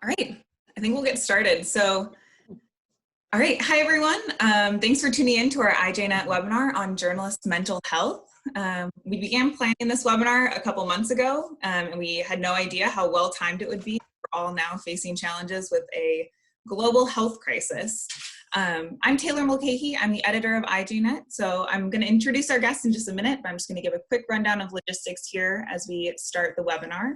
All right, I think we'll get started. All right, hi everyone. Thanks for tuning in to our IJNet webinar on journalist mental health. We began planning this webinar a couple months ago, and we had no idea how well timed it would be. We're all now facing challenges with a global health crisis. I'm Taylor Mulcahey. I'm the editor of IJNet. So I'm going to introduce our guests in just a minute, but I'm just going to give a quick rundown of logistics here as we start the webinar.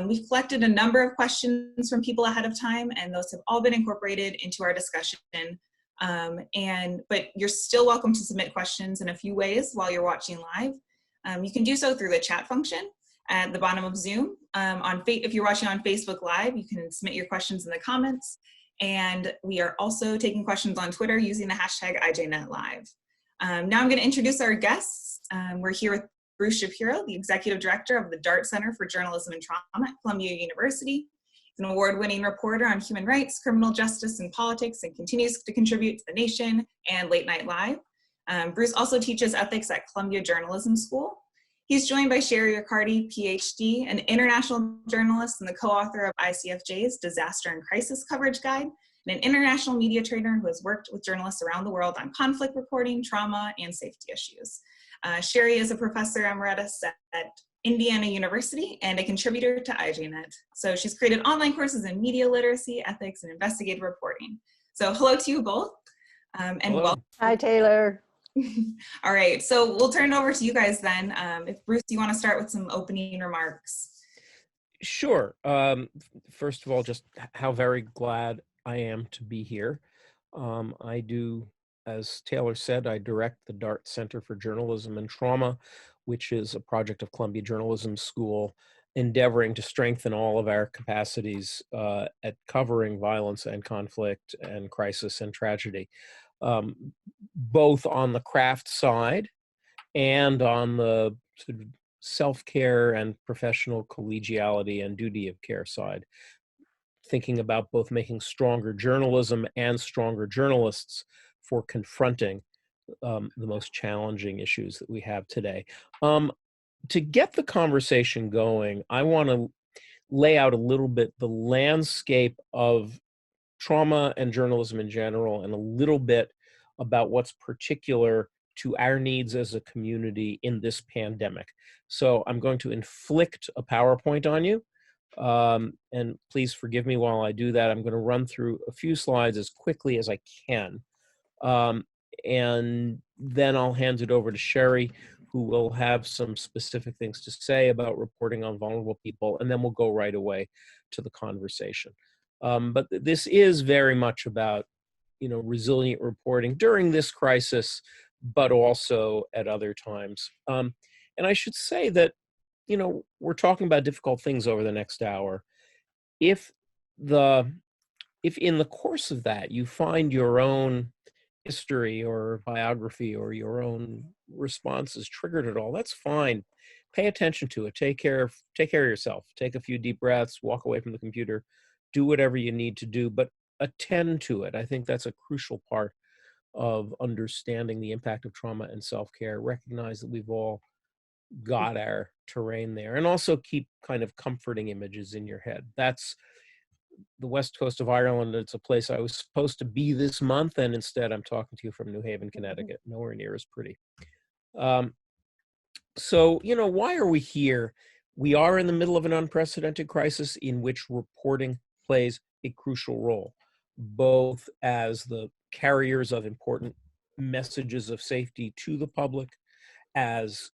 We've collected a number of questions from people ahead of time, and those have all been incorporated into our discussion. But you're still welcome to submit questions in a few ways while you're watching live. You can do so through the chat function at the bottom of Zoom. If you're watching on Facebook Live, you can submit your questions in the comments. And we are also taking questions on Twitter using the hashtag IJNetLive. Now I'm going to introduce our guests. We're here with Bruce Shapiro, the Executive Director of the Dart Center for Journalism and Trauma at Columbia University. He's an award-winning reporter on human rights, criminal justice, and politics, and continues to contribute to The Nation and Late Night Live. Bruce also teaches ethics at Columbia Journalism School. He's joined by Sherry Ricchiardi, Ph.D., an international journalist and the co-author of ICFJ's Disaster and Crisis Coverage Guide, and an international media trainer who has worked with journalists around the world on conflict reporting, trauma, and safety issues. Sherry is a professor emeritus at Indiana University and a contributor to IJNet. So she's created online courses in media literacy, ethics, and investigative reporting. So hello to you both, and hello. welcome. Hi, Taylor. All right, so we'll turn it over to you guys then. If Bruce, you want to start with some opening remarks? Sure. First of all, just how very glad I am to be here. I do, as Taylor said, I direct the Dart Center for Journalism and Trauma, which is a project of Columbia Journalism School, endeavoring to strengthen all of our capacities at covering violence and conflict and crisis and tragedy, both on the craft side and on the sort of self-care and professional collegiality and duty of care side, thinking about both making stronger journalism and stronger journalists for confronting the most challenging issues that we have today. To get the conversation going, I want to lay out a little bit the landscape of trauma and journalism in general, and a little bit about what's particular to our needs as a community in this pandemic. So I'm going to inflict a PowerPoint on you. And please forgive me while I do that. I'm going to run through a few slides as quickly as I can. And then I'll hand it over to Sherry, who will have some specific things to say about reporting on vulnerable people, and then we'll go right away to the conversation. But this is very much about, resilient reporting during this crisis, but also at other times. And I should say that, we're talking about difficult things over the next hour. If in the course of that you find your own history or biography or your own responses triggered at all, that's fine. Pay attention to it. Take care of yourself. Take a few deep breaths, walk away from the computer, do whatever you need to do, but attend to it. I think that's a crucial part of understanding the impact of trauma and self-care. Recognize that we've all got our terrain there, and also keep kind of comforting images in your head. That's the west coast of Ireland. It's a place I was supposed to be this month, and instead I'm talking to you from New Haven, Connecticut. Nowhere near as pretty. So, why are we here? We are in the middle of an unprecedented crisis in which reporting plays a crucial role, both as the carriers of important messages of safety to the public, as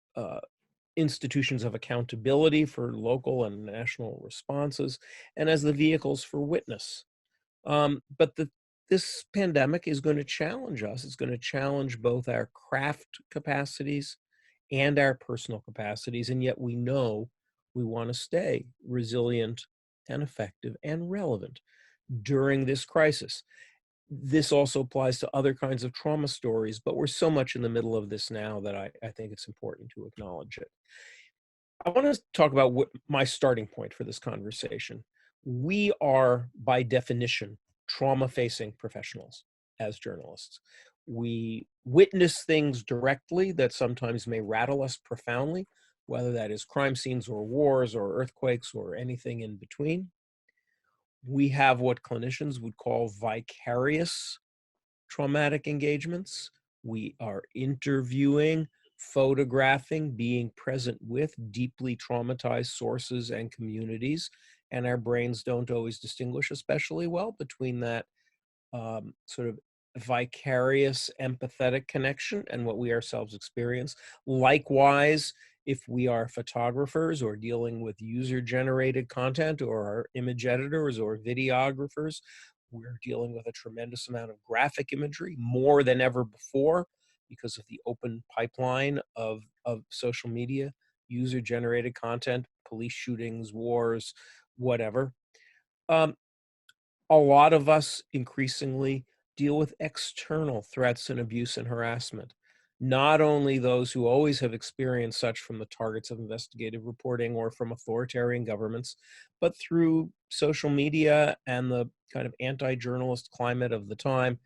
institutions of accountability for local and national responses, and as the vehicles for witness. But this pandemic is going to challenge us. It's going to challenge both our craft capacities and our personal capacities, and yet we know we want to stay resilient and effective and relevant during this crisis. This also applies to other kinds of trauma stories, but we're so much in the middle of this now that I think it's important to acknowledge it. I want to talk about what my starting point for this conversation. We are, by definition, trauma-facing professionals as journalists. We witness things directly that sometimes may rattle us profoundly, whether that is crime scenes or wars or earthquakes or anything in between. We have what clinicians would call vicarious traumatic engagements. We are interviewing, photographing, being present with deeply traumatized sources and communities. And our brains don't always distinguish especially well between that sort of vicarious empathetic connection and what we ourselves experience. Likewise, if we are photographers or dealing with user-generated content or are image editors or videographers, we're dealing with a tremendous amount of graphic imagery, more than ever before, because of the open pipeline of social media, user-generated content, police shootings, wars, whatever. Um, a lot of us increasingly deal with external threats and abuse and harassment. Not only those who always have experienced such from the targets of investigative reporting or from authoritarian governments, but through social media and the kind of anti-journalist climate of the time.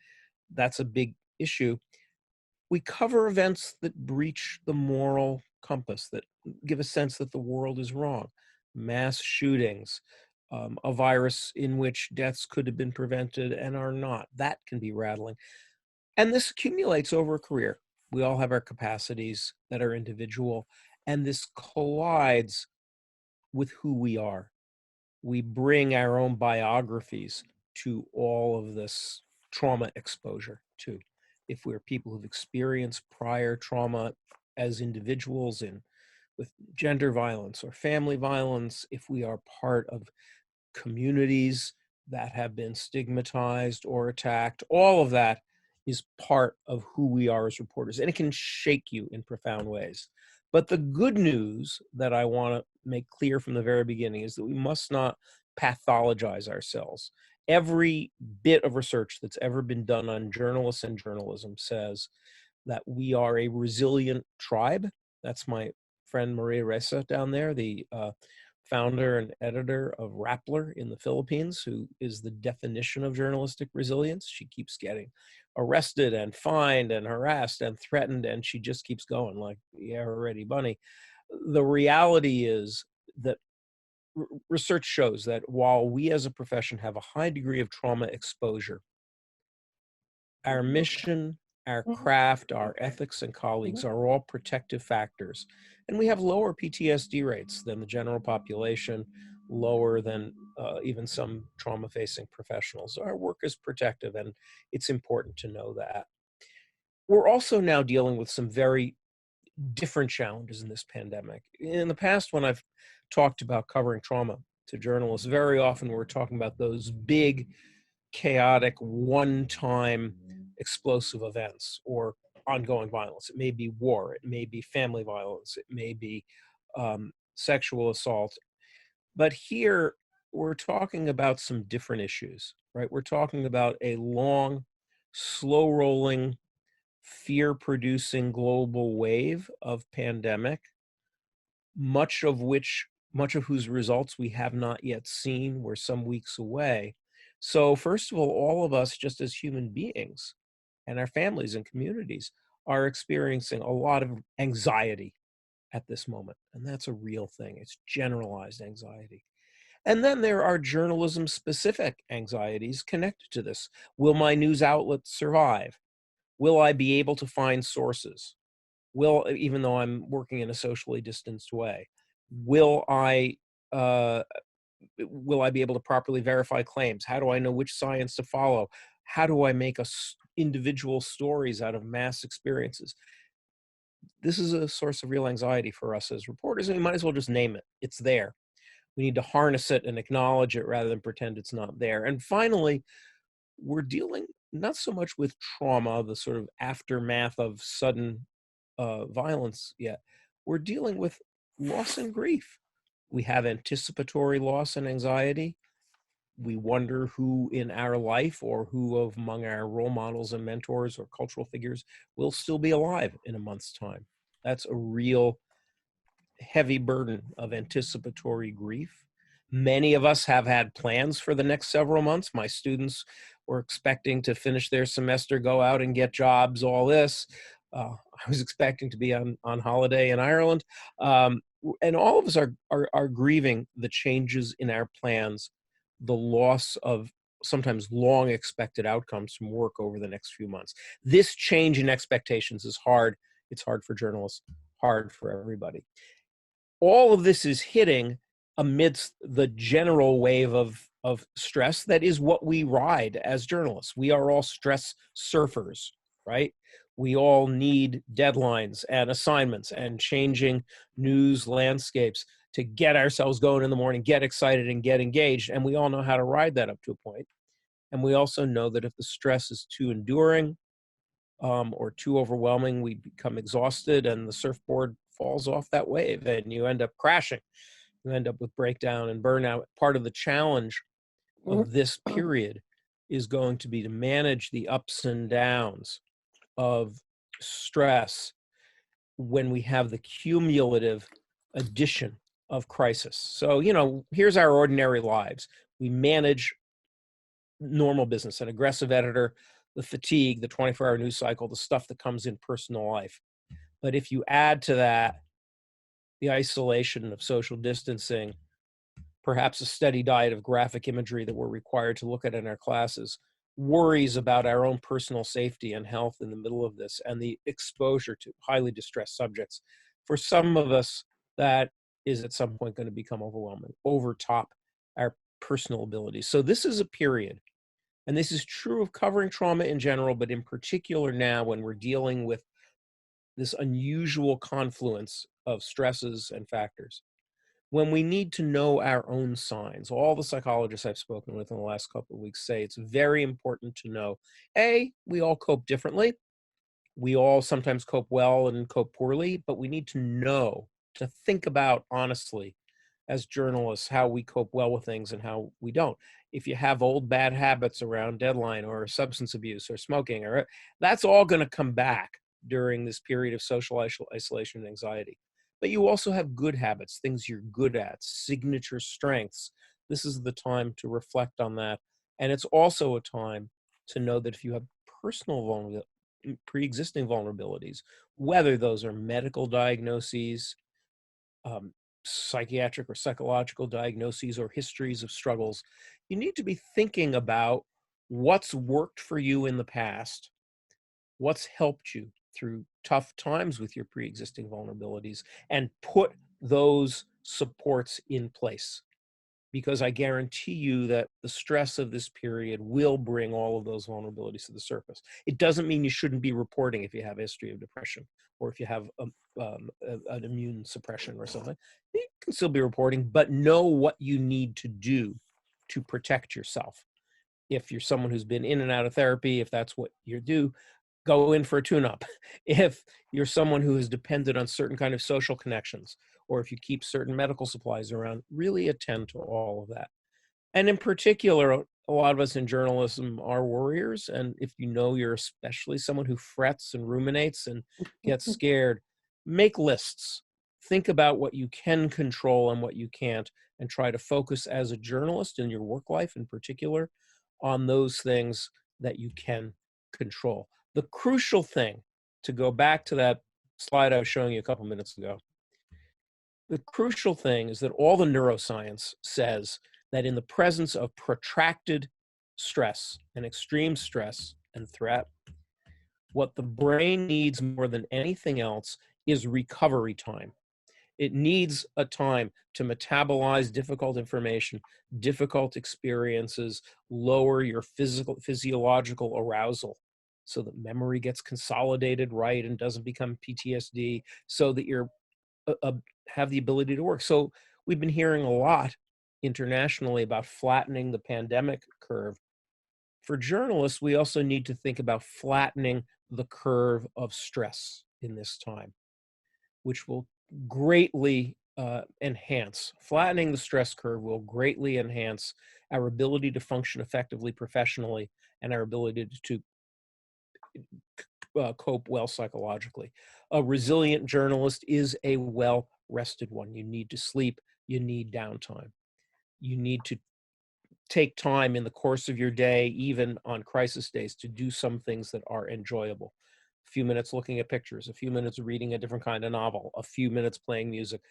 That's a big issue. We cover events that breach the moral compass, that give a sense that the world is wrong. Mass shootings, a virus in which deaths could have been prevented and are not. That can be rattling. And this accumulates over a career. We all have our capacities that are individual, and this collides with who we are. We bring our own biographies to all of this trauma exposure too. If we're people who've experienced prior trauma as individuals in with gender violence or family violence, if we are part of communities that have been stigmatized or attacked, all of that is part of who we are as reporters, and it can shake you in profound ways. But the good news that I want to make clear from the very beginning is that we must not pathologize ourselves. Every bit of research that's ever been done on journalists and journalism says that we are a resilient tribe. That's my friend Maria Ressa down there, the founder and editor of Rappler in the Philippines, who is the definition of journalistic resilience. She keeps getting arrested and fined and harassed and threatened, and she just keeps going like, yeah, already bunny. The reality is that research shows that while we as a profession have a high degree of trauma exposure, our mission, our craft, our ethics and colleagues are all protective factors. And we have lower PTSD rates than the general population, lower than even some trauma-facing professionals. Our work is protective, and it's important to know that. We're also now dealing with some very different challenges in this pandemic. In the past, when I've talked about covering trauma to journalists, very often we're talking about those big, chaotic, one-time explosive events or ongoing violence. It may be war, it may be family violence, it may be sexual assault. But here we're talking about some different issues, right? We're talking about a long, slow-rolling, fear-producing global wave of pandemic, much of whose results we have not yet seen. We're some weeks away. So first of all of us, just as human beings and our families and communities, are experiencing a lot of anxiety at this moment. And that's a real thing. It's generalized anxiety. And then there are journalism-specific anxieties connected to this. Will my news outlet survive? Will I be able to find sources? Even though I'm working in a socially distanced way, will I be able to properly verify claims? How do I know which science to follow? How do I make individual stories out of mass experiences? This is a source of real anxiety for us as reporters, and we might as well just name it. It's there. We need to harness it and acknowledge it rather than pretend it's not there. And finally, we're dealing not so much with trauma, the sort of aftermath of sudden violence yet. We're dealing with loss and grief. We have anticipatory loss and anxiety. We wonder who in our life or who among our role models and mentors or cultural figures will still be alive in a month's time. That's a real heavy burden of anticipatory grief. Many of us have had plans for the next several months. My students were expecting to finish their semester, go out and get jobs, all this. I was expecting to be on holiday in Ireland. And all of us are grieving the changes in our plans the loss of sometimes long expected outcomes from work over the next few months. This change in expectations is hard. It's hard for journalists, hard for everybody. All of this is hitting amidst the general wave of stress that is what we ride as journalists. We are all stress surfers, right? We all need deadlines and assignments and changing news landscapes to get ourselves going in the morning, get excited and get engaged. And we all know how to ride that up to a point. And we also know that if the stress is too enduring or too overwhelming, we become exhausted and the surfboard falls off that wave and you end up crashing. You end up with breakdown and burnout. Part of the challenge of this period is going to be to manage the ups and downs of stress when we have the cumulative addition of crisis. So, here's our ordinary lives. We manage normal business, an aggressive editor, the fatigue, the 24-hour news cycle, the stuff that comes in personal life. But if you add to that the isolation of social distancing, perhaps a steady diet of graphic imagery that we're required to look at in our classes, worries about our own personal safety and health in the middle of this, and the exposure to highly distressed subjects, for some of us, that is at some point going to become overwhelming, overtop our personal abilities. So this is a period, and this is true of covering trauma in general, but in particular now when we're dealing with this unusual confluence of stresses and factors, when we need to know our own signs. All the psychologists I've spoken with in the last couple of weeks say it's very important to know, A, we all cope differently. We all sometimes cope well and cope poorly, but we need to know, to think about honestly as journalists, how we cope well with things and how we don't. If you have old bad habits around deadline or substance abuse or smoking, or that's all going to come back during this period of social isolation and anxiety. But you also have good habits, things you're good at, signature strengths. This is the time to reflect on that. And it's also a time to know that if you have personal pre-existing vulnerabilities, whether those are medical diagnoses, psychiatric or psychological diagnoses, or histories of struggles, you need to be thinking about what's worked for you in the past, what's helped you through tough times with your pre-existing vulnerabilities, and put those supports in place. Because I guarantee you that the stress of this period will bring all of those vulnerabilities to the surface. It doesn't mean you shouldn't be reporting if you have a history of depression or if you have an immune suppression or something. You can still be reporting, but know what you need to do to protect yourself. If you're someone who's been in and out of therapy, if that's what you do, go in for a tune-up. If you're someone who is dependent on certain kind of social connections, or if you keep certain medical supplies around, really attend to all of that. And in particular, a lot of us in journalism are warriors. And if you know you're especially someone who frets and ruminates and gets scared, make lists. Think about what you can control and what you can't, and try to focus as a journalist in your work life in particular on those things that you can control. The crucial thing, to go back to that slide I was showing you a couple minutes ago, the crucial thing is that all the neuroscience says that in the presence of protracted stress and extreme stress and threat, what the brain needs more than anything else is recovery time. It needs a time to metabolize difficult information, difficult experiences, lower your physiological arousal so that memory gets consolidated right and doesn't become PTSD, so that you're have the ability to work. So we've been hearing a lot internationally about flattening the pandemic curve. For journalists, we also need to think about flattening the curve of stress in this time, which will greatly flattening the stress curve will greatly enhance our ability to function effectively professionally and our ability to cope well psychologically. A resilient journalist is a well-rested one. You need to sleep, you need downtime. You need to take time in the course of your day, even on crisis days, to do some things that are enjoyable. A few minutes looking at pictures, a few minutes reading a different kind of novel, a few minutes playing music,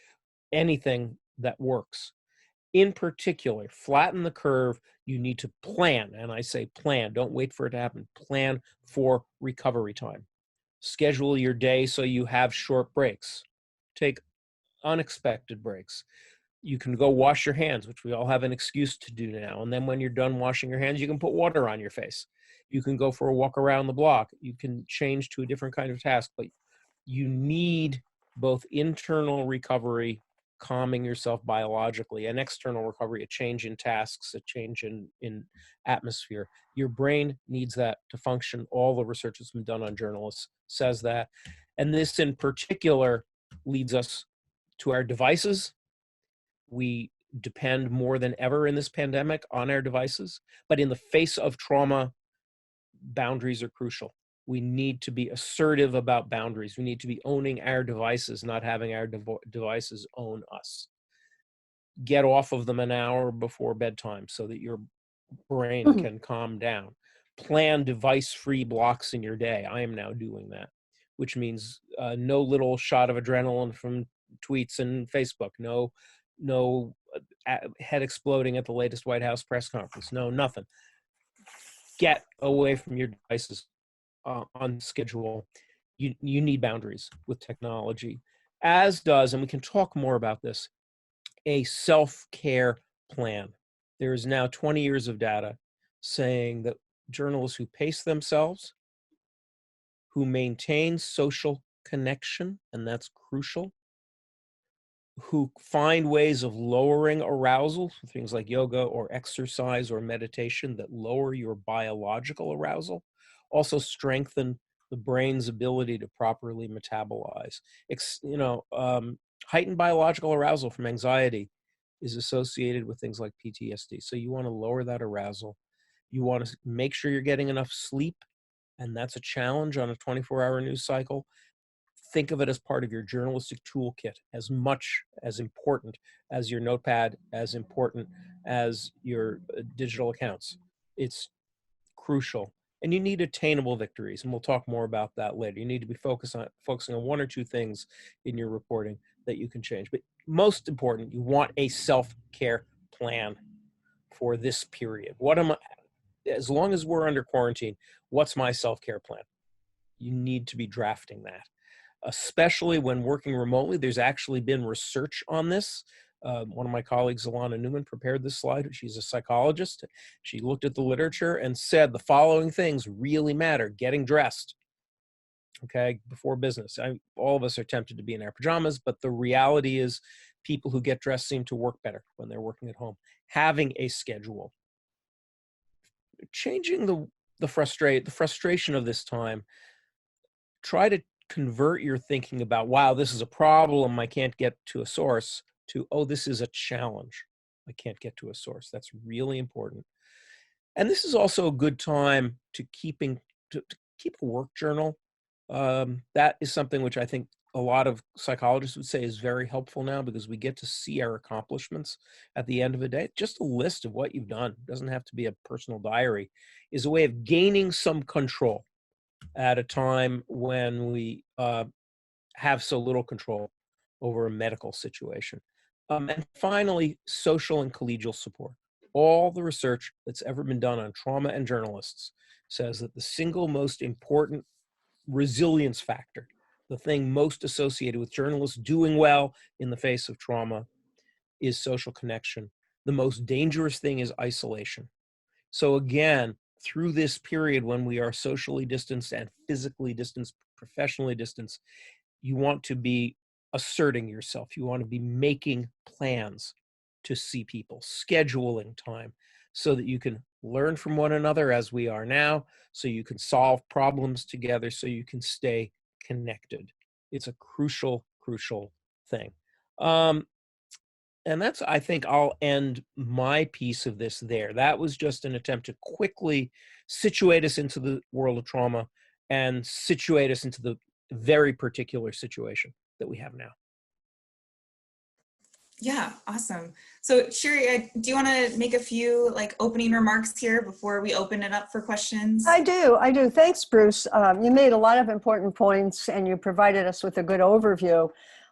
anything that works. In particular, flatten the curve. You need to plan, and I say plan, don't wait for it to happen. Plan for recovery time. Schedule your day so you have short breaks. Take unexpected breaks. You can go wash your hands, which we all have an excuse to do now. And then when you're done washing your hands, you can put water on your face. You can go for a walk around the block. You can change to a different kind of task, but you need both internal recovery, calming yourself biologically, and external recovery, a change in tasks, a change in atmosphere. Your brain needs that to function. All the research that's been done on journalists says that. And this in particular leads us to our devices. We depend more than ever in this pandemic on our devices, but in the face of trauma, boundaries are crucial. We need to be assertive about boundaries. We need to be owning our devices, not having our devices own us. Get off of them an hour before bedtime so that your brain can calm down. Plan device-free blocks in your day. I am now doing that, which means no little shot of adrenaline from tweets and Facebook. No head exploding at the latest White House press conference. No, nothing. Get away from your devices on schedule. You need boundaries with technology, as does, and we can talk more about this, a self-care plan. There is now 20 years of data saying that journalists who pace themselves, who maintain social connection, and that's crucial, who find ways of lowering arousal, things like yoga or exercise or meditation that lower your biological arousal, also strengthen the brain's ability to properly metabolize. Heightened biological arousal from anxiety is associated with things like PTSD. So you want to lower that arousal. You want to make sure you're getting enough sleep, and that's a challenge on a 24-hour news cycle. Think of it as part of your journalistic toolkit, as much as important as your notepad, as important as your digital accounts. It's crucial. And you need attainable victories, and we'll talk more about that later. You need to be focusing on one or two things in your reporting that you can change. But most important, you want a self-care plan for this period. As long as we're under quarantine, what's my self-care plan? You need to be drafting that. Especially when working remotely. There's actually been research on this. One of my colleagues, Alana Newman, prepared this slide. She's a psychologist. She looked at the literature and said the following things really matter. Getting dressed, okay, before business. All of us are tempted to be in our pajamas, but the reality is people who get dressed seem to work better when they're working at home. Having a schedule. Changing the frustration of this time. Try to convert your thinking about, wow, this is a problem, I can't get to a source, to, oh, this is a challenge, I can't get to a source. That's really important. And this is also a good time to keep a work journal. That is something which I think a lot of psychologists would say is very helpful now, because we get to see our accomplishments at the end of the day. Just a list of what you've done. It doesn't have to be a personal diary. Is a way of gaining some control at a time when we have so little control over a medical situation. And finally, social and collegial support. All the research that's ever been done on trauma and journalists says that the single most important resilience factor, the thing most associated with journalists doing well in the face of trauma, is social connection. The most dangerous thing is isolation. So again, through this period when we are socially distanced and physically distanced, professionally distanced, you want to be asserting yourself. You want to be making plans to see people, scheduling time so that you can learn from one another as we are now, so you can solve problems together, so you can stay connected. It's a crucial, crucial thing. And that's, I think I'll end my piece of this there. That was just an attempt to quickly situate us into the world of trauma and situate us into the very particular situation that we have now. Yeah, awesome. So Sherry, do you want to make a few opening remarks here before we open it up for questions? I do. Thanks, Bruce. You made a lot of important points and you provided us with a good overview.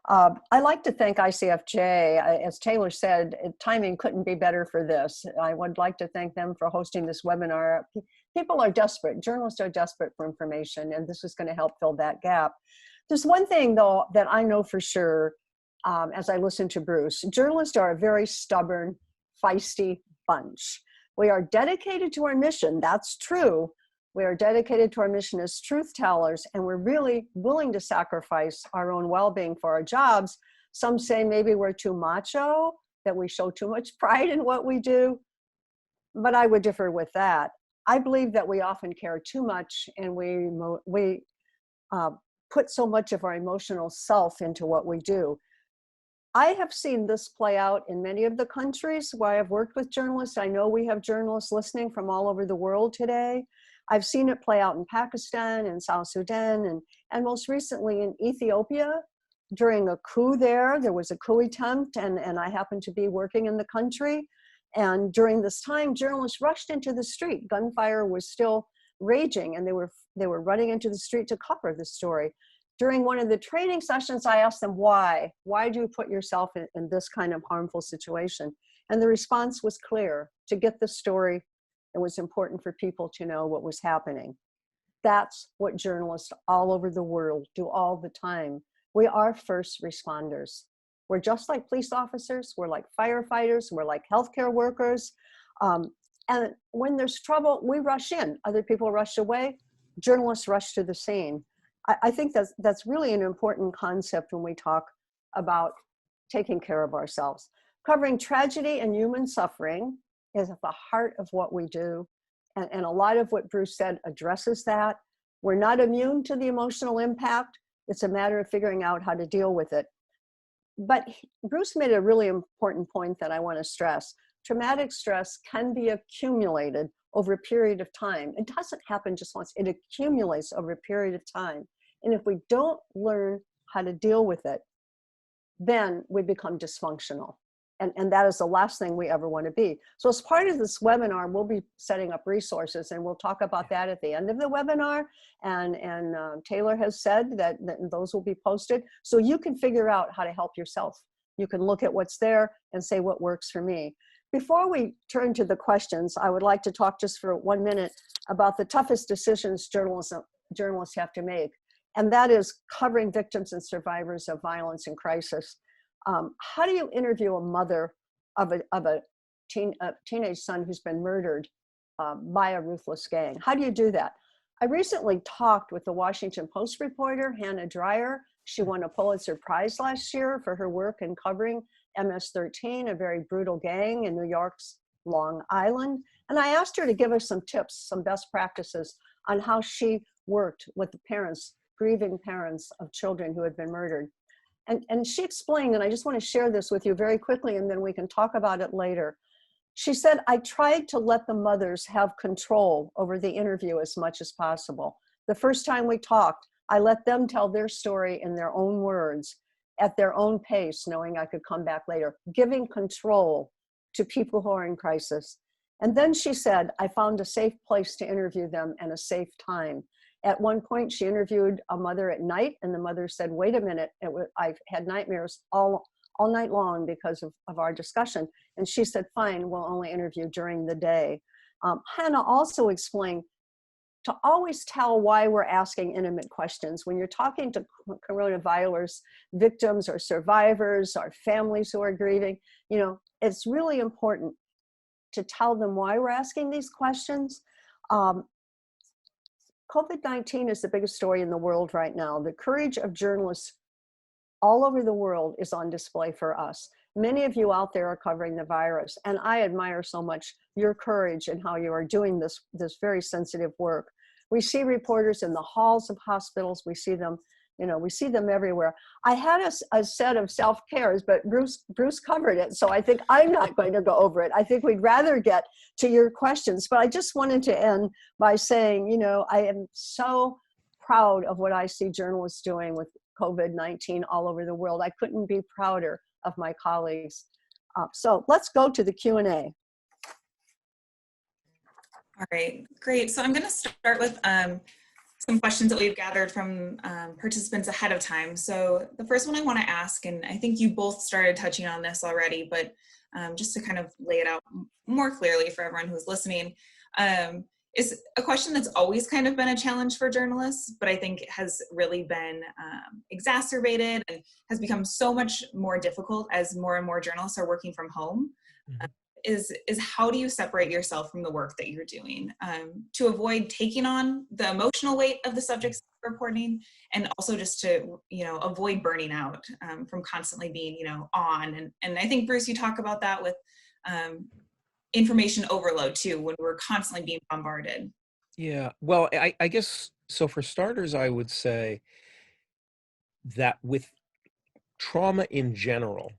I like to thank ICFJ. As Taylor said, timing couldn't be better for this. I would like to thank them for hosting this webinar. People are desperate. Journalists are desperate for information, and this is going to help fill that gap. There's one thing, though, that I know for sure as I listen to Bruce. Journalists are a very stubborn, feisty bunch. We are dedicated to our mission. That's true. We are dedicated to our mission as truth tellers, and we're really willing to sacrifice our own well-being for our jobs. Some say maybe we're too macho, that we show too much pride in what we do, but I would differ with that. I believe that we often care too much, and we put so much of our emotional self into what we do. I have seen this play out in many of the countries where I've worked with journalists. I know we have journalists listening from all over the world today. I've seen it play out in Pakistan and South Sudan and most recently in Ethiopia. During a coup there was a coup attempt, and I happened to be working in the country. And during this time, journalists rushed into the street. Gunfire was still raging, and they were running into the street to cover the story. During one of the training sessions, I asked them, why? Why do you put yourself in this kind of harmful situation? And the response was clear: to get the story. It was important for people to know what was happening. That's what journalists all over the world do all the time. We are first responders. We're just like police officers. We're like firefighters. We're like healthcare workers. And when there's trouble, we rush in. Other people rush away. Journalists rush to the scene. I think that's really an important concept when we talk about taking care of ourselves. Covering tragedy and human suffering is at the heart of what we do. And a lot of what Bruce said addresses that. We're not immune to the emotional impact. It's a matter of figuring out how to deal with it. But Bruce made a really important point that I want to stress. Traumatic stress can be accumulated over a period of time. It doesn't happen just once. It accumulates over a period of time. And if we don't learn how to deal with it, then we become dysfunctional. And that is the last thing we ever want to be. So as part of this webinar, we'll be setting up resources, and we'll talk about that at the end of the webinar. And Taylor has said that those will be posted. So you can figure out how to help yourself. You can look at what's there and say what works for me. Before we turn to the questions, I would like to talk just for 1 minute about the toughest decisions journalists have to make. And that is covering victims and survivors of violence and crisis. How do you interview a mother of a teenage son who's been murdered by a ruthless gang? How do you do that? I recently talked with the Washington Post reporter, Hannah Dreier. She won a Pulitzer Prize last year for her work in covering MS-13, a very brutal gang in New York's Long Island. And I asked her to give us some tips, some best practices on how she worked with the parents, grieving parents of children who had been murdered. And she explained, and I just want to share this with you very quickly, and then we can talk about it later. She said, I tried to let the mothers have control over the interview as much as possible. The first time we talked, I let them tell their story in their own words, at their own pace, knowing I could come back later, giving control to people who are in crisis. And then she said, I found a safe place to interview them and a safe time. At one point, she interviewed a mother at night, and the mother said, wait a minute, I've had nightmares all night long because of our discussion. And she said, fine, we'll only interview during the day. Hannah also explained to always tell why we're asking intimate questions. When you're talking to coronavirus victims or survivors or families who are grieving, it's really important to tell them why we're asking these questions. COVID-19 is the biggest story in the world right now. The courage of journalists all over the world is on display for us. Many of you out there are covering the virus, and I admire so much your courage and how you are doing this very sensitive work. We see reporters in the halls of hospitals. We see them, we see them everywhere. I had a set of self-cares, but Bruce covered it, so I think I'm not going to go over it. I think we'd rather get to your questions, but I just wanted to end by saying, I am so proud of what I see journalists doing with COVID-19 all over the world. I couldn't be prouder of my colleagues. So let's go to the Q&A. All right, great. So I'm going to start with some questions that we've gathered from participants ahead of time. So the first one I want to ask, and I think you both started touching on this already, but just to kind of lay it out more clearly for everyone who's listening, is a question that's always kind of been a challenge for journalists, but I think it has really been exacerbated and has become so much more difficult as more and more journalists are working from home. Mhm. Is how do you separate yourself from the work that you're doing to avoid taking on the emotional weight of the subjects you're reporting, and also just to avoid burning out from constantly being on. And I think, Bruce, you talk about that with information overload too, when we're constantly being bombarded. Yeah, well, I guess so. For starters, I would say that with trauma in general,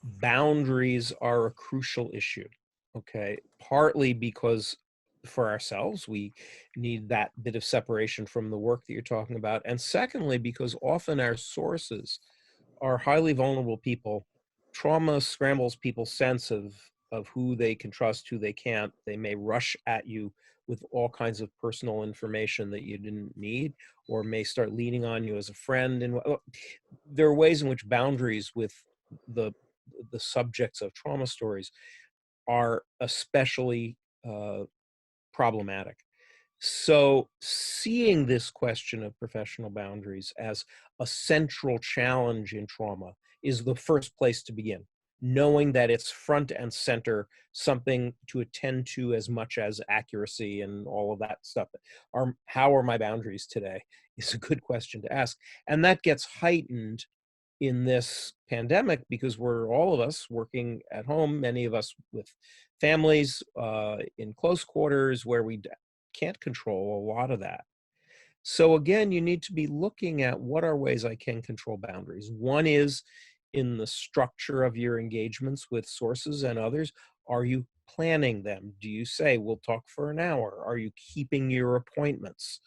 boundaries are a crucial issue. Okay, partly because for ourselves we need that bit of separation from the work that you're talking about, and secondly because often our sources are highly vulnerable people. Trauma scrambles people's sense of who they can trust, who they can't. They may rush at you with all kinds of personal information that you didn't need, or may start leaning on you as a friend. And there are ways in which boundaries with the subjects of trauma stories are especially problematic. So seeing this question of professional boundaries as a central challenge in trauma is the first place to begin, knowing that it's front and center, something to attend to as much as accuracy and all of that stuff. How are my boundaries today is a good question to ask. And that gets heightened in this pandemic because we're all of us working at home, many of us with families in close quarters where we can't control a lot of that. So again, you need to be looking at what are ways I can control boundaries. One is in the structure of your engagements with sources and others. Are you planning them? Do you say, we'll talk for an hour? Are you keeping your appointments?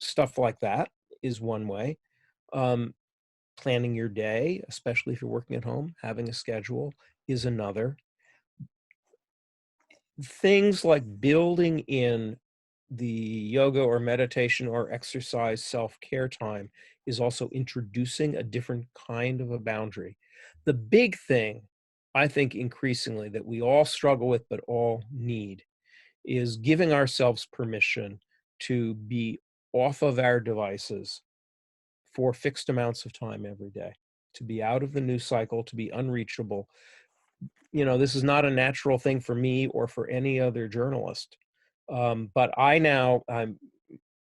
Stuff like that is one way. Planning your day, especially if you're working at home, having a schedule is another. Things like building in the yoga or meditation or exercise self-care time is also introducing a different kind of a boundary. The big thing, I think increasingly, that we all struggle with but all need is giving ourselves permission to be off of our devices for fixed amounts of time every day, to be out of the news cycle, to be unreachable. This is not a natural thing for me or for any other journalist. But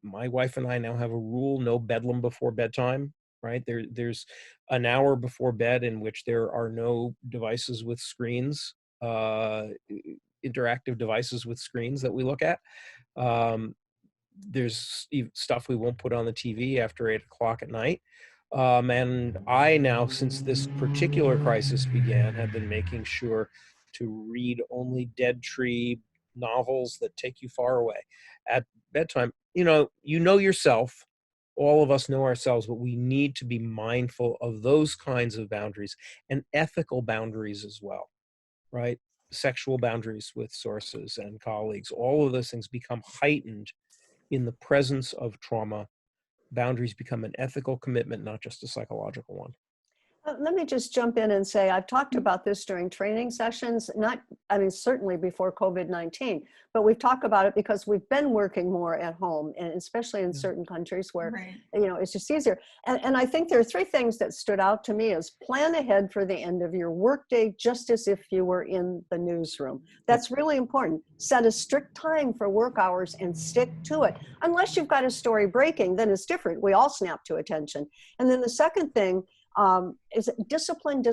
my wife and I now have a rule: no bedlam before bedtime, right? There's an hour before bed in which there are no devices with screens, interactive devices with screens that we look at. There's stuff we won't put on the TV after 8 o'clock at night. And I now, since this particular crisis began, have been making sure to read only dead tree novels that take you far away at bedtime. You know yourself. All of us know ourselves, but we need to be mindful of those kinds of boundaries and ethical boundaries as well, right? Sexual boundaries with sources and colleagues. All of those things become heightened in the presence of trauma. Boundaries become an ethical commitment, not just a psychological one. Let me just jump in and say, I've talked about this during training sessions, certainly before COVID-19, but we've talked about it because we've been working more at home, and especially in certain countries where, Right. It's just easier. And I think there are three things that stood out to me is plan ahead for the end of your workday, just as if you were in the newsroom. That's really important. Set a strict time for work hours and stick to it. Unless you've got a story breaking, then it's different. We all snap to attention. And then the second thing, is discipline.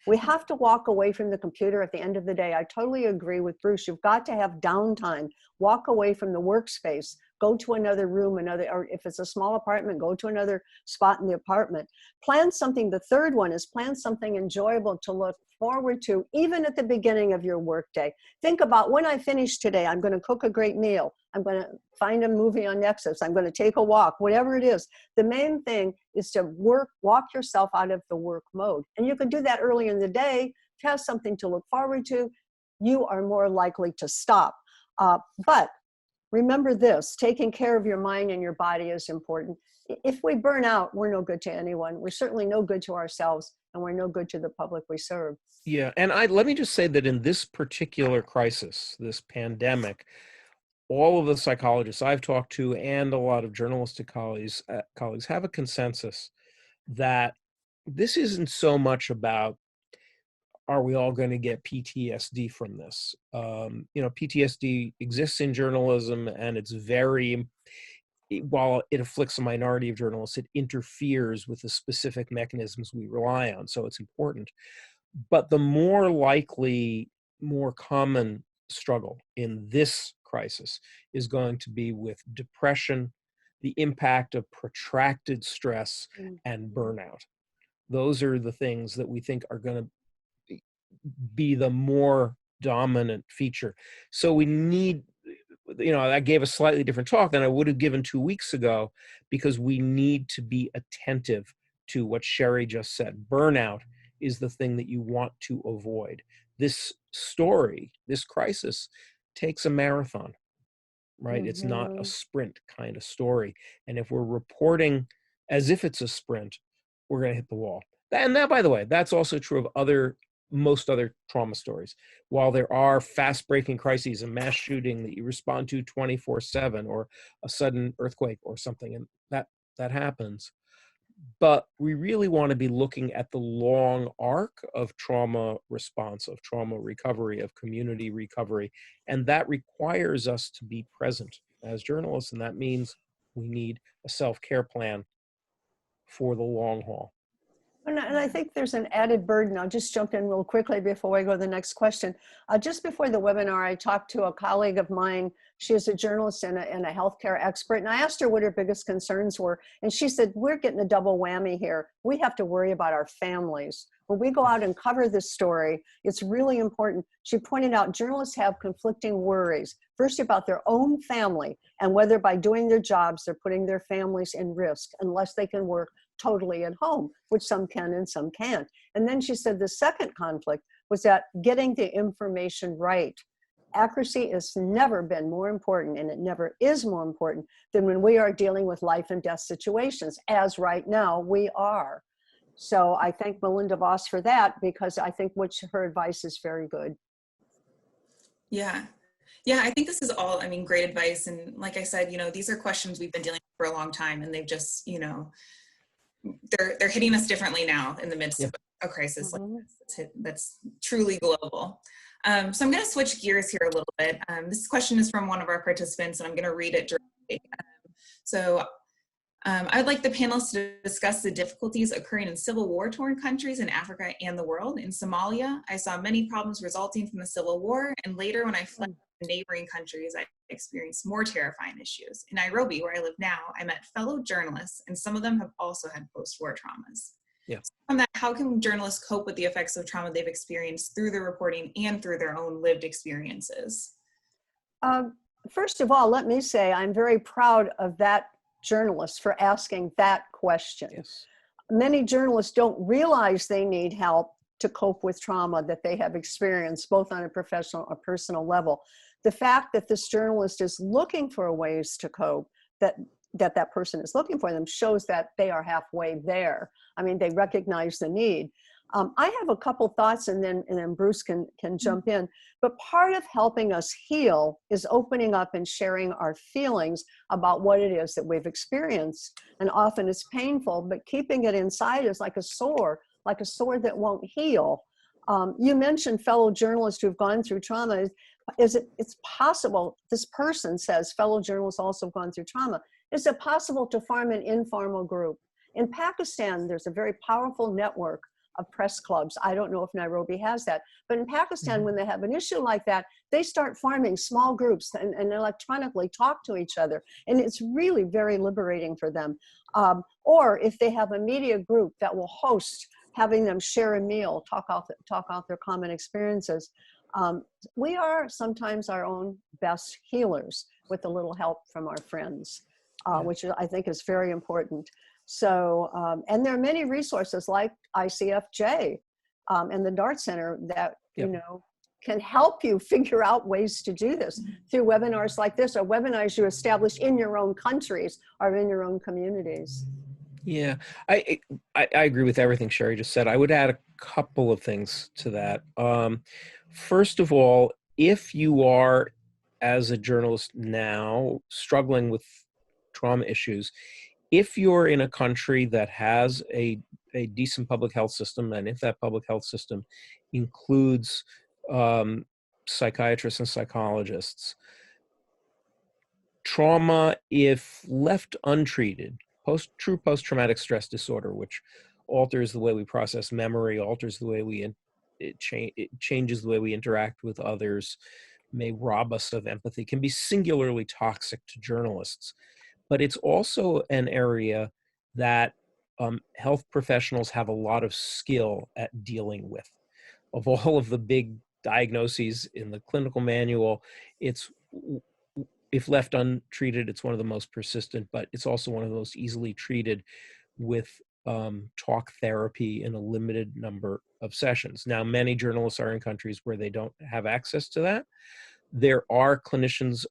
We have to walk away from the computer at the end of the day. I totally agree with Bruce. You've got to have downtime. Walk away from the workspace. Go to another room, or if it's a small apartment, go to another spot in the apartment. Plan something. The third one is plan something enjoyable to look forward to, even at the beginning of your workday. Think about, when I finish today, I'm going to cook a great meal. I'm going to find a movie on Netflix. I'm going to take a walk, whatever it is. The main thing is to walk yourself out of the work mode. And you can do that early in the day to have something to look forward to. You are more likely to stop. But remember this, taking care of your mind and your body is important. If we burn out, we're no good to anyone. We're certainly no good to ourselves, and we're no good to the public we serve. Yeah, and let me just say that in this particular crisis, this pandemic, all of the psychologists I've talked to and a lot of journalistic colleagues have a consensus that this isn't so much about, are we all going to get PTSD from this? PTSD exists in journalism, and it's while it afflicts a minority of journalists, it interferes with the specific mechanisms we rely on. So it's important. But the more likely, more common struggle in this crisis is going to be with depression, the impact of protracted stress, and burnout. Those are the things that we think are going to be the more dominant feature. So we need, I gave a slightly different talk than I would have given 2 weeks ago, because we need to be attentive to what Sherry just said. Burnout is the thing that you want to avoid. This story, this crisis, takes a marathon, right? It's not a sprint kind of story. And if we're reporting as if it's a sprint, we're going to hit the wall. And that, by the way, that's also true of most other trauma stories. While there are fast-breaking crises, a mass shooting that you respond to 24/7, or a sudden earthquake or something, and that happens. But we really want to be looking at the long arc of trauma response, of trauma recovery, of community recovery. And that requires us to be present as journalists. And that means we need a self-care plan for the long haul. And I think there's an added burden. I'll just jump in real quickly before I go to the next question. Just before the webinar, I talked to a colleague of mine. She is a journalist and a healthcare expert. And I asked her what her biggest concerns were. And she said, we're getting a double whammy here. We have to worry about our families. When we go out and cover this story, it's really important. She pointed out journalists have conflicting worries. First, about their own family and whether by doing their jobs, they're putting their families in risk unless they can work totally at home, which some can and some can't. And then she said the second conflict was that getting the information right. Accuracy has never been more important, and it never is more important than when we are dealing with life and death situations, as right now we are. So I thank Melinda Voss for that, because I think her advice is very good. Yeah. Yeah, I think this is all, great advice. And like I said, these are questions we've been dealing with for a long time, and they've just, they're hitting us differently now in the midst of a crisis like this that's truly global. So I'm going to switch gears here a little bit. This question is from one of our participants, and I'm going to read it directly. I'd like the panelists to discuss the difficulties occurring in civil war-torn countries in Africa and the world. In Somalia, I saw many problems resulting from the civil war, and later when I fled to neighboring countries, I experienced more terrifying issues. In Nairobi, where I live now, I met fellow journalists, and some of them have also had post-war traumas. Yeah. So from that, how can journalists cope with the effects of trauma they've experienced through their reporting and through their own lived experiences? First of all, let me say I'm very proud of that journalist for asking that question. Yes. Many journalists don't realize they need help to cope with trauma that they have experienced, both on a professional or personal level. The fact that this journalist is looking for ways to cope, that person is looking for them, shows that they are halfway there. They recognize the need. I have a couple thoughts, and then Bruce can jump in. But part of helping us heal is opening up and sharing our feelings about what it is that we've experienced. And often it's painful, but keeping it inside is like a sore that won't heal. You mentioned fellow journalists who've gone through trauma. It's possible, this person says fellow journalists also have gone through trauma. Is it possible to form an informal group? In Pakistan, there's a very powerful network of press clubs. I don't know if Nairobi has that, but in Pakistan, when they have an issue like that, they start forming small groups and electronically talk to each other. And it's really very liberating for them. Or if they have a media group that will host, having them share a meal, talk out their common experiences. We are sometimes our own best healers with a little help from our friends, which I think is very important. So, and there are many resources like ICFJ and the DART Center that, can help you figure out ways to do this through webinars like this, or webinars you establish in your own countries or in your own communities. Yeah, I agree with everything Sherry just said. I would add a couple of things to that. First of all, if you are, as a journalist now, struggling with trauma issues, if you're in a country that has a decent public health system, and if that public health system includes psychiatrists and psychologists, trauma, if left untreated, true post-traumatic stress disorder, which alters the way we process memory, alters the way it changes the way we interact with others, may rob us of empathy, can be singularly toxic to journalists. But it's also an area that health professionals have a lot of skill at dealing with. Of all of the big diagnoses in the clinical manual, if left untreated, it's one of the most persistent, but it's also one of the most easily treated with talk therapy in a limited number of sessions. Now, many journalists are in countries where they don't have access to that. There are clinicians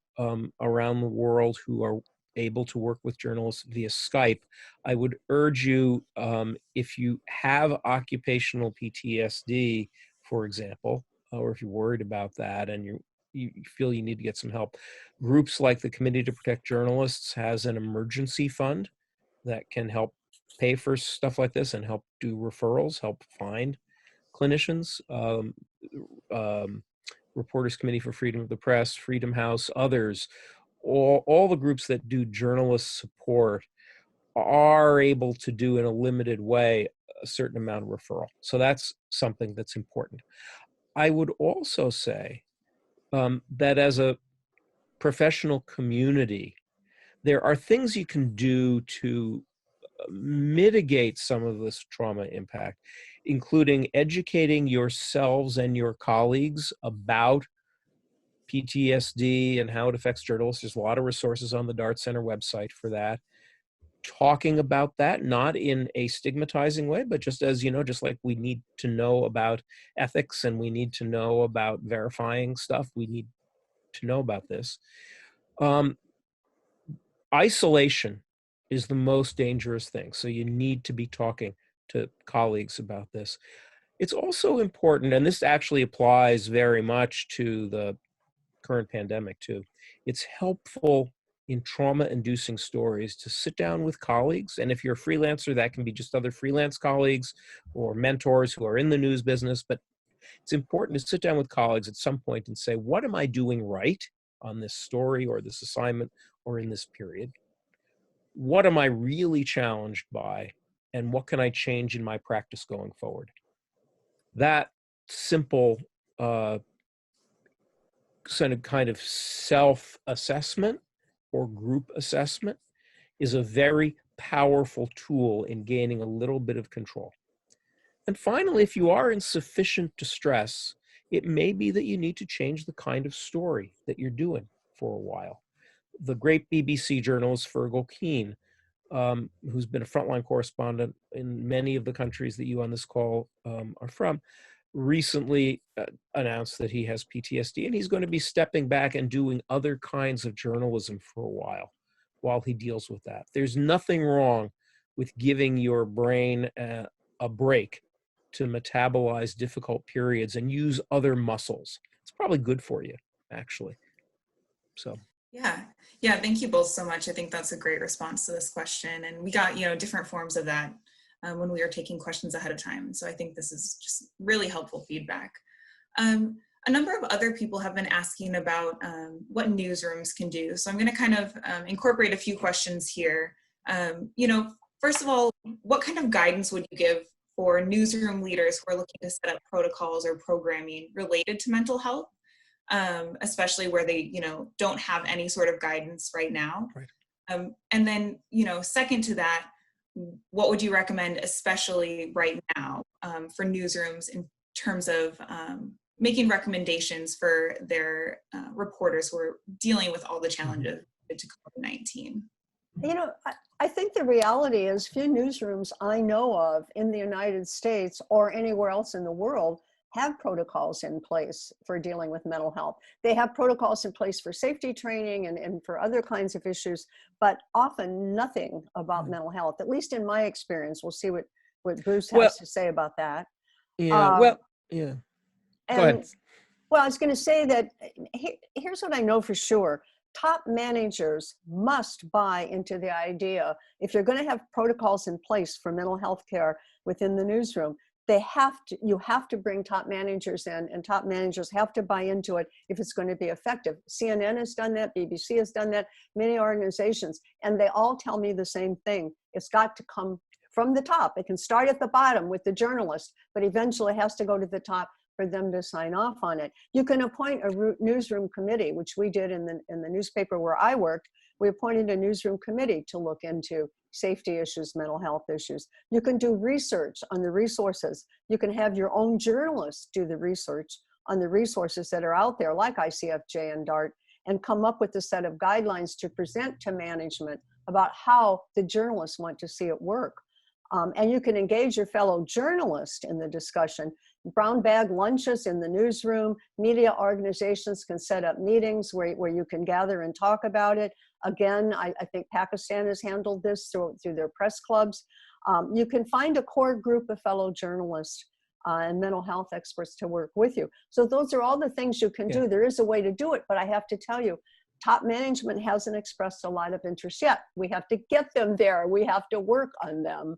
around the world who are able to work with journalists via Skype. I would urge you, if you have occupational PTSD, for example, or if you're worried about that and you feel you need to get some help, groups like the Committee to Protect Journalists has an emergency fund that can help pay for stuff like this and help do referrals, help find clinicians. Reporters Committee for Freedom of the Press, Freedom House, others, all the groups that do journalist support are able to do in a limited way a certain amount of referral. So that's something that's important. I would also say that as a professional community, there are things you can do to mitigate some of this trauma impact, including educating yourselves and your colleagues about PTSD and how it affects journalists. There's a lot of resources on the Dart Center website for that. Talking about that, not in a stigmatizing way, but just as, just like we need to know about ethics and we need to know about verifying stuff, we need to know about this. Isolation is the most dangerous thing. So you need to be talking to colleagues about this. It's also important, and this actually applies very much to the current pandemic too. It's helpful in trauma-inducing stories to sit down with colleagues. And if you're a freelancer, that can be just other freelance colleagues or mentors who are in the news business. But it's important to sit down with colleagues at some point and say, what am I doing right on this story or this assignment or in this period? What am I really challenged by? And what can I change in my practice going forward? That simple kind of self-assessment or group assessment is a very powerful tool in gaining a little bit of control. And finally, if you are in sufficient distress, it may be that you need to change the kind of story that you're doing for a while. The great BBC journalist Fergal Keane, who's been a frontline correspondent in many of the countries that you on this call are from, recently announced that he has PTSD and he's going to be stepping back and doing other kinds of journalism for a while he deals with that. There's nothing wrong with giving your brain a break to metabolize difficult periods and use other muscles. It's probably good for you, actually. So. Yeah, thank you both so much. I think that's a great response to this question. And we got, different forms of that when we were taking questions ahead of time. So I think this is just really helpful feedback. A number of other people have been asking about what newsrooms can do. So I'm going to kind of incorporate a few questions here. First of all, what kind of guidance would you give for newsroom leaders who are looking to set up protocols or programming related to mental health? Especially where they, don't have any sort of guidance right now. Right. And then, second to that, what would you recommend, especially right now, for newsrooms in terms of making recommendations for their reporters who are dealing with all the challenges to COVID-19? I think the reality is few newsrooms I know of in the United States or anywhere else in the world have protocols in place for dealing with mental health. They have protocols in place for safety training and for other kinds of issues, but often nothing about mental health, at least in my experience. We'll see what Bruce Well, has to say about that. yeah, Um, yeah. Go and ahead. well, I was going to say that here's what I know for sure. Top managers must buy into the idea, if you're going to have protocols in place for mental health care within the newsroom, you have to bring top managers in, and top managers have to buy into it if it's going to be effective. CNN has done that, BBC has done that, many organizations, and they all tell me the same thing. It's got to come from the top. It can start at the bottom with the journalist, but eventually it has to go to the top for them to sign off on it. You can appoint a newsroom committee, which we did in the newspaper where I worked. We appointed a newsroom committee to look into safety issues, mental health issues. You can do research on the resources. You can have your own journalists do the research on the resources that are out there, like ICFJ and DART, and come up with a set of guidelines to present to management about how the journalists want to see it work. And you can engage your fellow journalist in the discussion. Brown bag lunches in the newsroom. Media organizations can set up meetings where you can gather and talk about it. Again, I think Pakistan has handled this through their press clubs. You can find a core group of fellow journalists and mental health experts to work with you. So those are all the things you can do. There is a way to do it, but I have to tell you, top management hasn't expressed a lot of interest yet. We have to get them there. We have to work on them.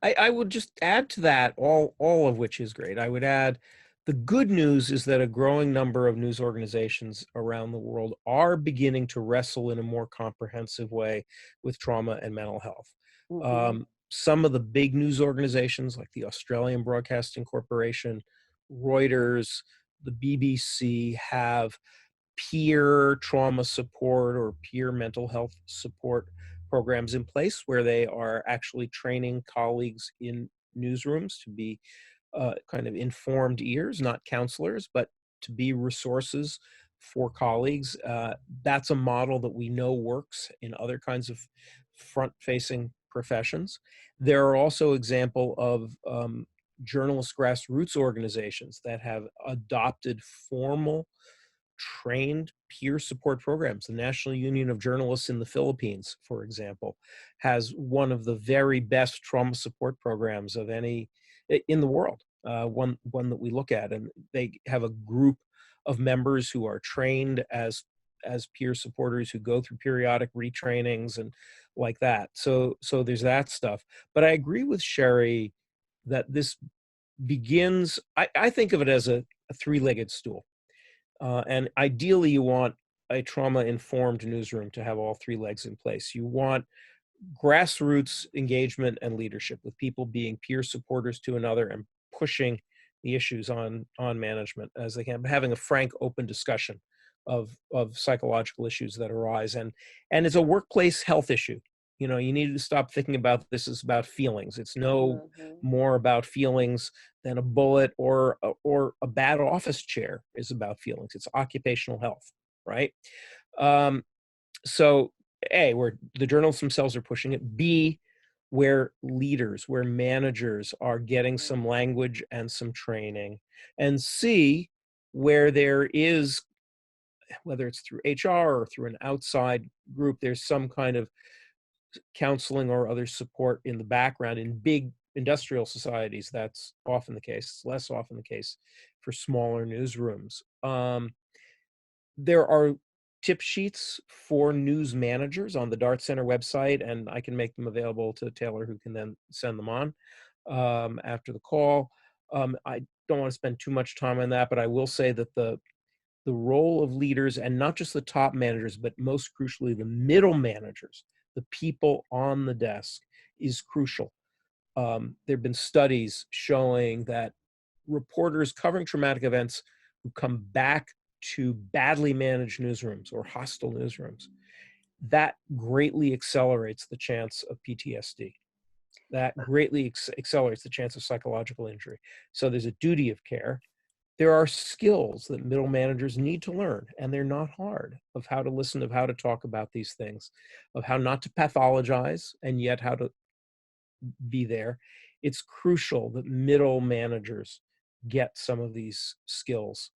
I would just add to that, all of which is great. I would add, the good news is that a growing number of news organizations around the world are beginning to wrestle in a more comprehensive way with trauma and mental health. Mm-hmm. Some of the big news organizations like the Australian Broadcasting Corporation, Reuters, the BBC have peer trauma support or peer mental health support programs in place where they are actually training colleagues in newsrooms to be kind of informed ears, not counselors, but to be resources for colleagues. That's a model that we know works in other kinds of front-facing professions. There are also examples of journalist grassroots organizations that have adopted formal trained peer support programs. The National Union of Journalists in the Philippines, for example, has one of the very best trauma support programs of any in the world, one that we look at. And they have a group of members who are trained as peer supporters who go through periodic retrainings and like that. So there's that stuff. But I agree with Sherry that this begins, I think of it as a three-legged stool. And ideally, you want a trauma-informed newsroom to have all three legs in place. You want grassroots engagement and leadership with people being peer supporters to another and pushing the issues on management as they can, but having a frank, open discussion of psychological issues that arise. And it's a workplace health issue. You know, you need to stop thinking about this as about feelings. It's no more about feelings than a bullet or a bad office chair is about feelings. It's occupational health, right? So A, where the journalists themselves are pushing it. B, where leaders, where managers are getting some language and some training. And C, where there is, whether it's through HR or through an outside group, there's some kind of counseling or other support in the background. In big industrial societies, that's often the case. It's less often the case for smaller newsrooms. There are tip sheets for news managers on the Dart Center website, and I can make them available to Taylor, who can then send them on after the call. I don't want to spend too much time on that, but I will say that the role of leaders, and not just the top managers, but most crucially the middle managers, the people on the desk, is crucial. There have been studies showing that reporters covering traumatic events who come back to badly managed newsrooms or hostile newsrooms, that greatly accelerates the chance of PTSD. That greatly accelerates the chance of psychological injury. So there's a duty of care. There are skills that middle managers need to learn, and they're not hard, of how to listen, of how to talk about these things, of how not to pathologize, and yet how to be there. It's crucial that middle managers get some of these skills.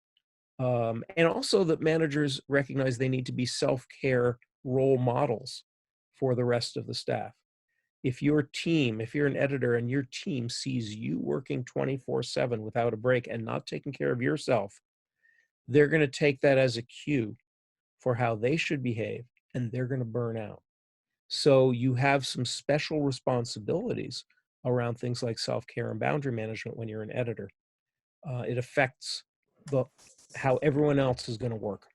And also that managers recognize they need to be self-care role models for the rest of the staff. If your team, if you're an editor and your team sees you working 24/7 without a break and not taking care of yourself, they're going to take that as a cue for how they should behave, and they're going to burn out. So you have some special responsibilities around things like self-care and boundary management when you're an editor. It affects how everyone else is going to work.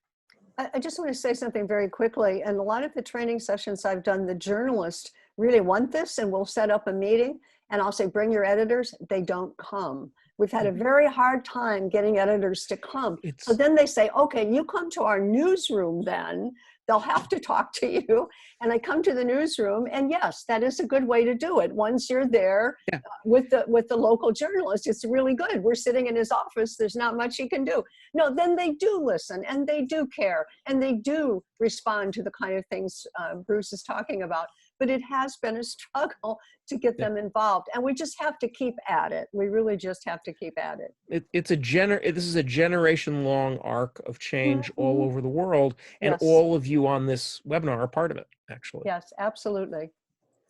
I just want to say something very quickly. And a lot of the training sessions I've done, the journalists really want this, and we'll set up a meeting and I'll say, bring your editors. They don't come. We've had a very hard time getting editors to come. So then they say, okay, you come to our newsroom then. They'll have to talk to you. And I come to the newsroom, and yes, that is a good way to do it. Once you're there with the local journalist, it's really good. We're sitting in his office. There's not much he can do. No, then they do listen, and they do care, and they do respond to the kind of things Bruce is talking about. But it has been a struggle to get them involved, and we just have to keep at it. We really just have to keep at it. This is a generation-long arc of change all over the world, and Yes. all of you on this webinar are part of it, actually. Yes, absolutely.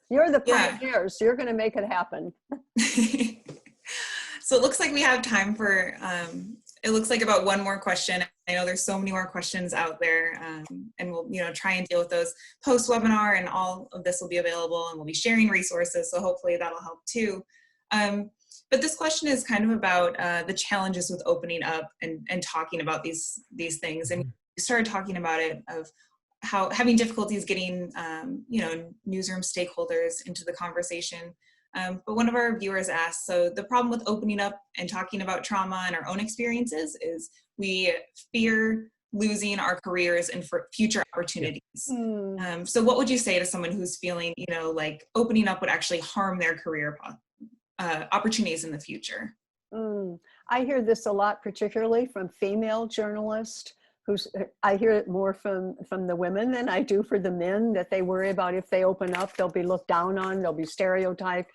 You're the pioneers. So you're going to make it happen. So it looks like we have time for, it looks like about one more question. I know there's so many more questions out there, and we'll try and deal with those post-webinar, and all of this will be available, and we'll be sharing resources, so hopefully that'll help too. But this question is kind of about the challenges with opening up and talking about these things. And you started talking about it, of how having difficulties getting newsroom stakeholders into the conversation. But one of our viewers asked, so the problem with opening up and talking about trauma and our own experiences is we fear losing our careers and for future opportunities. So what would you say to someone who's feeling, like opening up would actually harm their career opportunities in the future? I hear this a lot, particularly from female journalists. I hear it more from the women than I do for the men, that they worry about if they open up, they'll be looked down on, they'll be stereotyped,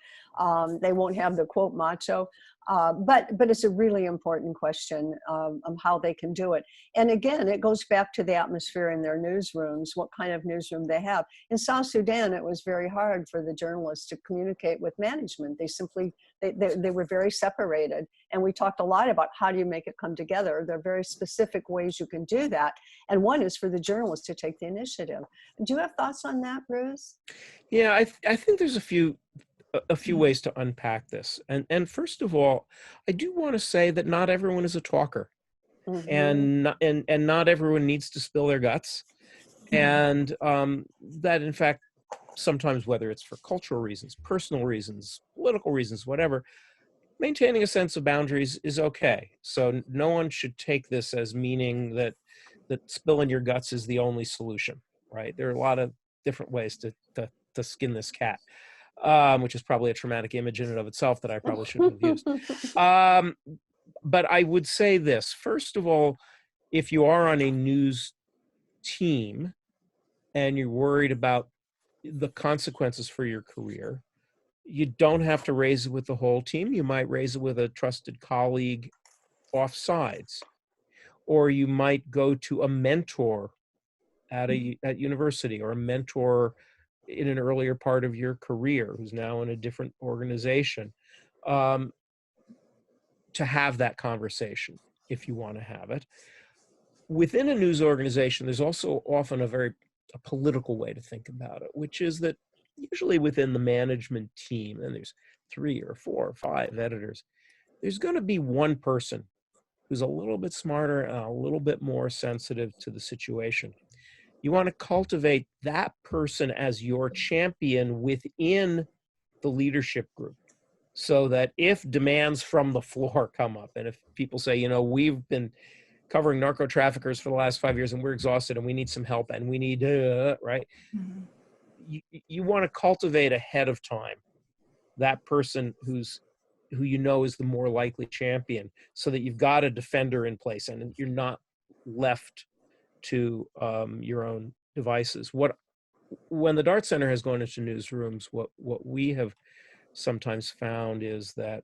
they won't have the quote macho. But it's a really important question of how they can do it. And again, it goes back to the atmosphere in their newsrooms, what kind of newsroom they have. In South Sudan, it was very hard for the journalists to communicate with management. They simply, they were very separated. And we talked a lot about how do you make it come together. There are very specific ways you can do that. And one is for the journalists to take the initiative. Do you have thoughts on that, Bruce? Yeah, I think there's a few ways to unpack this. And first of all, I do want to say that not everyone is a talker, and not everyone needs to spill their guts. And that in fact, sometimes, whether it's for cultural reasons, personal reasons, political reasons, whatever, maintaining a sense of boundaries is okay. So no one should take this as meaning that spilling your guts is the only solution, right? There are a lot of different ways to skin this cat. Which is probably a traumatic image in and of itself that I probably shouldn't have used. But I would say this, first of all, if you are on a news team and you're worried about the consequences for your career, you don't have to raise it with the whole team. You might raise it with a trusted colleague offsides, or you might go to a mentor at university, or a mentor in an earlier part of your career who's now in a different organization, to have that conversation if you want to have it. Within a news organization, there's also often a political way to think about it, which is that usually within the management team, and there's 3 or 4 or 5 editors, there's going to be one person who's a little bit smarter and a little bit more sensitive to the situation. You want to cultivate that person as your champion within the leadership group, so that if demands from the floor come up, and if people say, we've been covering narco traffickers for the last 5 years and we're exhausted and we need some help and we need, right? You want to cultivate ahead of time that person who is the more likely champion, so that you've got a defender in place and you're not left to your own devices. When the Dart Center has gone into newsrooms, what we have sometimes found is that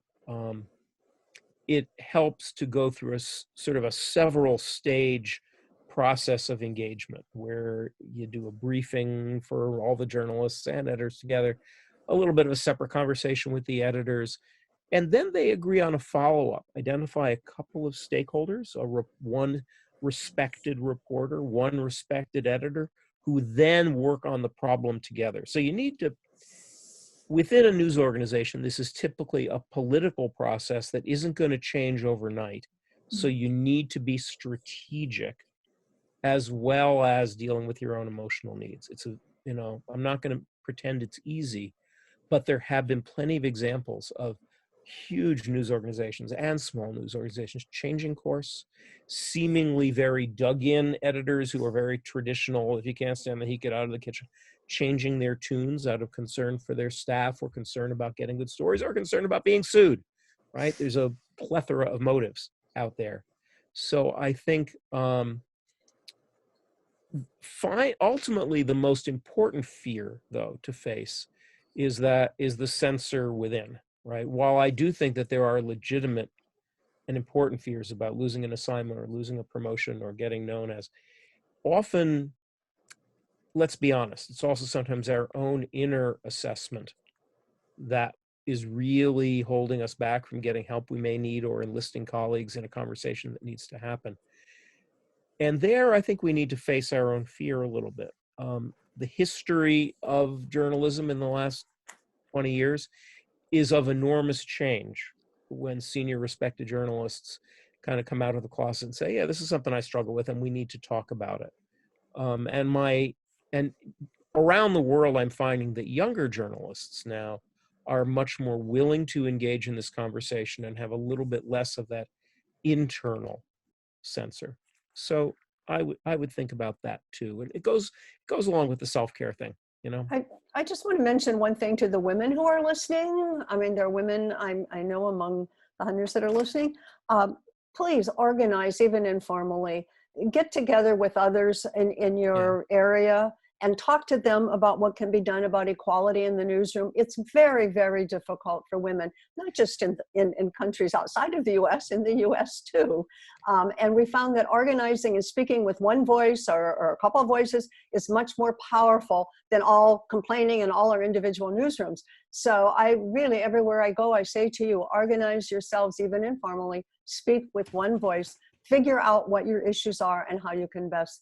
it helps to go through sort of a several stage process of engagement where you do a briefing for all the journalists and editors together, a little bit of a separate conversation with the editors, and then they agree on a follow-up, identify a couple of stakeholders, one respected reporter, one respected editor, who then work on the problem together. So you need to, within a news organization, this is typically a political process that isn't going to change overnight. So you need to be strategic as well as dealing with your own emotional needs. It's I'm not going to pretend it's easy, but there have been plenty of examples of huge news organizations and small news organizations changing course, seemingly very dug-in editors who are very traditional, if you can't stand the heat, get out of the kitchen, changing their tunes out of concern for their staff or concern about getting good stories or concern about being sued, right? There's a plethora of motives out there. So I think ultimately the most important fear, though, to face is the censor within, right? While I do think that there are legitimate and important fears about losing an assignment or losing a promotion or getting known as, often, let's be honest, it's also sometimes our own inner assessment that is really holding us back from getting help we may need or enlisting colleagues in a conversation that needs to happen. And there, I think we need to face our own fear a little bit. The history of journalism in the last 20 years is of enormous change when senior respected journalists kind of come out of the closet and say, yeah, this is something I struggle with and we need to talk about it. And around the world, I'm finding that younger journalists now are much more willing to engage in this conversation and have a little bit less of that internal censor. So I would think about that too. And it goes along with the self-care thing, you know? I just want to mention one thing to the women who are listening. I mean, there are women I know among the hundreds that are listening. Please organize, even informally. Get together with others in your area and talk to them about what can be done about equality in the newsroom. It's very, very difficult for women, not just in countries outside of the US, in the US too. And we found that organizing and speaking with one voice or a couple of voices is much more powerful than all complaining in all our individual newsrooms. So I really, everywhere I go, I say to you, organize yourselves, even informally, speak with one voice, figure out what your issues are and how you can best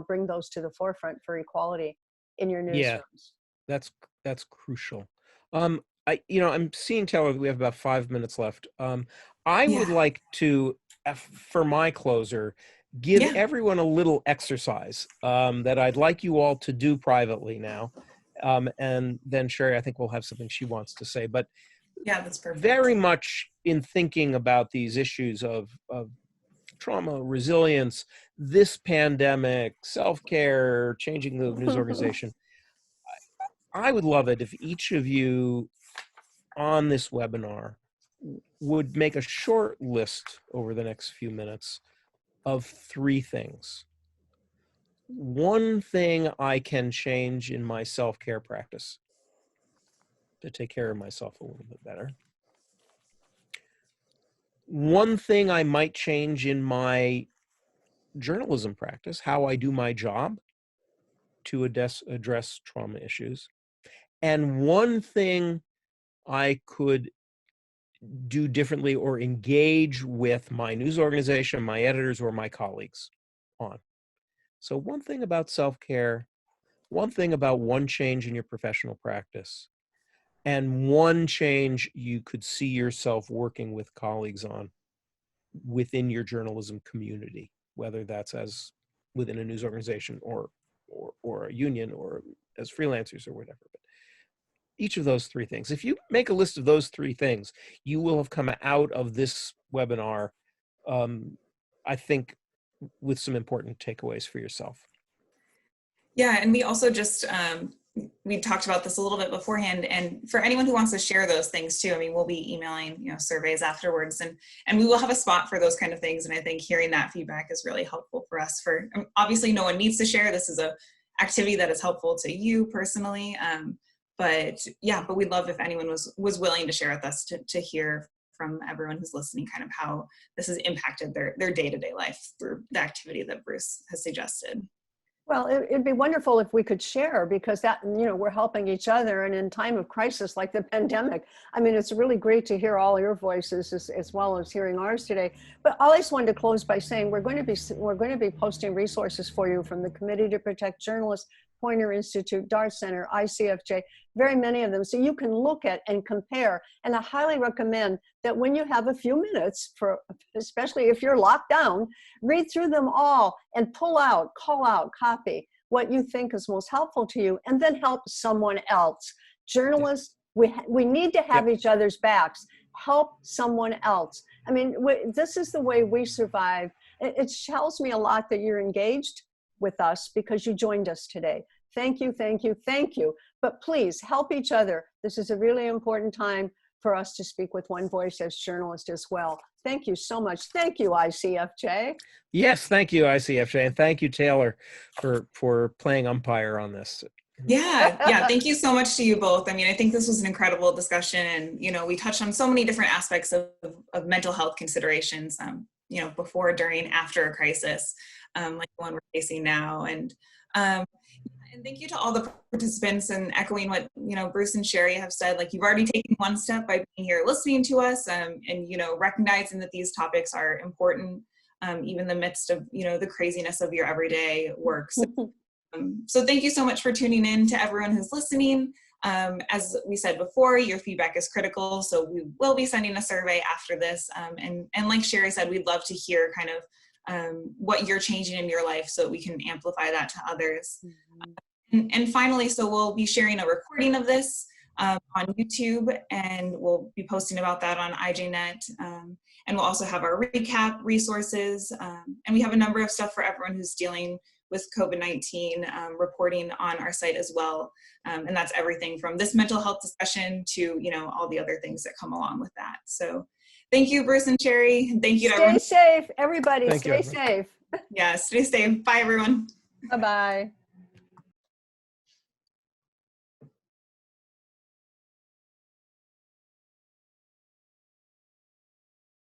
bring those to the forefront for equality in your newsrooms. Yeah, that's crucial. I'm seeing, Taylor, we have about 5 minutes left. I would like to, for my closer, give everyone a little exercise that I'd like you all to do privately now. And then Sherry, I think we'll have something she wants to say. But that's perfect. Very much in thinking about these issues of trauma, resilience, this pandemic, self-care, changing the news organization. I would love it if each of you on this webinar would make a short list over the next few minutes of 3 things. One thing I can change in my self-care practice to take care of myself a little bit better. One thing I might change in my journalism practice, how I do my job to address trauma issues. And one thing I could do differently or engage with my news organization, my editors, or my colleagues on. So one thing about self-care, one thing about one change in your professional practice, and one change you could see yourself working with colleagues on within your journalism community, whether that's as within a news organization or a union or as freelancers or whatever. But each of those 3 things, if you make a list of those 3 things, you will have come out of this webinar, I think, with some important takeaways for yourself. Yeah, and we also just, we talked about this a little bit beforehand, and for anyone who wants to share those things too, I mean, we'll be emailing, surveys afterwards, and we will have a spot for those kind of things. And I think hearing that feedback is really helpful for us. Obviously, no one needs to share. This is a activity that is helpful to you personally. But we'd love if anyone was willing to share with us to hear from everyone who's listening kind of how this has impacted their day-to-day life through the activity that Bruce has suggested. Well, it'd be wonderful if we could share, because that, we're helping each other, and in time of crisis like the pandemic, I mean, it's really great to hear all your voices as well as hearing ours today. But I just wanted to close by saying we're going to be posting resources for you from the Committee to Protect Journalists, Poynter Institute, Dart Center, ICFJ, very many of them, so you can look at and compare. And I highly recommend that when you have a few minutes, especially if you're locked down, read through them all and pull out, call out, copy what you think is most helpful to you, and then help someone else. Journalists, we need to have each other's backs. Help someone else. I mean, this is the way we survive. It tells me a lot that you're engaged with us because you joined us today. Thank you, thank you, thank you. But please help each other. This is a really important time for us to speak with one voice as journalists as well. Thank you so much. Thank you, ICFJ. Yes, thank you, ICFJ, and thank you, Taylor, for playing umpire on this. Yeah, thank you so much to you both. I mean, I think this was an incredible discussion, and we touched on so many different aspects of mental health considerations, before, during, after a crisis, like the one we're facing now. And thank you to all the participants, and echoing what Bruce and Sherry have said. Like, you've already taken one step by being here listening to us, and recognizing that these topics are important, even in the midst of the craziness of your everyday work. So thank you so much for tuning in to everyone who's listening. As we said before, your feedback is critical, so we will be sending a survey after this. And like Sherry said, we'd love to hear kind of what you're changing in your life so that we can amplify that to others. And finally, so we'll be sharing a recording of this on YouTube, and we'll be posting about that on IJNet. And we'll also have our recap resources. And we have a number of stuff for everyone who's dealing with COVID-19 reporting on our site as well. And that's everything from this mental health discussion to, all the other things that come along with that. So thank you, Bruce and Sherry. And thank you to everyone. Stay safe, everybody. Thank you, stay safe. Yeah, stay safe. Bye, everyone. Bye-bye.